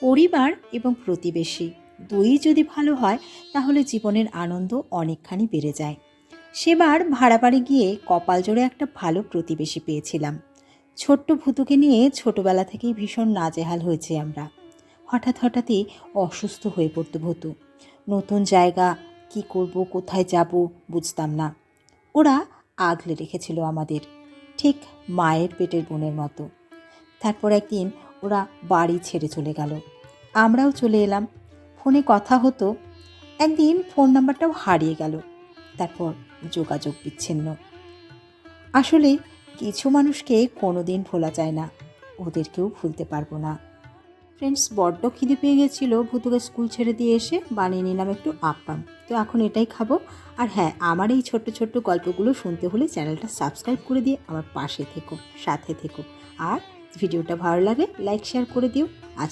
পরিবার এবং প্রতিবেশী দুই যদি ভালো হয় তাহলে জীবনের আনন্দ অনেকখানি বেড়ে যায়। সেবার ভাড়া বাড়ি গিয়ে কপাল জোড়ে একটা ভালো প্রতিবেশী পেয়েছিলাম। ছোট্ট ভুতুকে নিয়ে ছোটবেলা থেকেই ভীষণ নাজেহাল হয়েছে আমরা। হঠাৎই অসুস্থ হয়ে পড়তো ভুতু। নতুন জায়গা, কি করব, কোথায় যাব বুঝতাম না। ওরা আগলে রেখেছিল আমাদের, ঠিক মায়ের পেটের বোনের মতো। তারপর একদিন ওরা বাড়ি ছেড়ে চলে গেল, আমরাও চলে এলাম। ফোনে কথা হতো, একদিন ফোন নাম্বারটাও হারিয়ে গেল। তারপর যোগাযোগ বিচ্ছিন্ন। আসলে কিছু মানুষকে কোনো দিন ভোলা যায় না, ওদেরকেও ভুলতে পারবো না। ফ্রেন্ডস, বড্ড খিদে পেয়ে গেছিলো, ভুতুকে স্কুল ছেড়ে দিয়ে এসে বানিয়ে নিলাম একটু আপ্পাম। তো এখন এটাই খাবো। আর হ্যাঁ, আমার এই ছোট্ট ছোট্ট গল্পগুলো শুনতে হলে চ্যানেলটা সাবস্ক্রাইব করে দিয়ে আমার পাশে থেকো, সাথে থেকো। আর ভিডিওটা ভালো লাগে লাইক শেয়ার করে দিও। আজ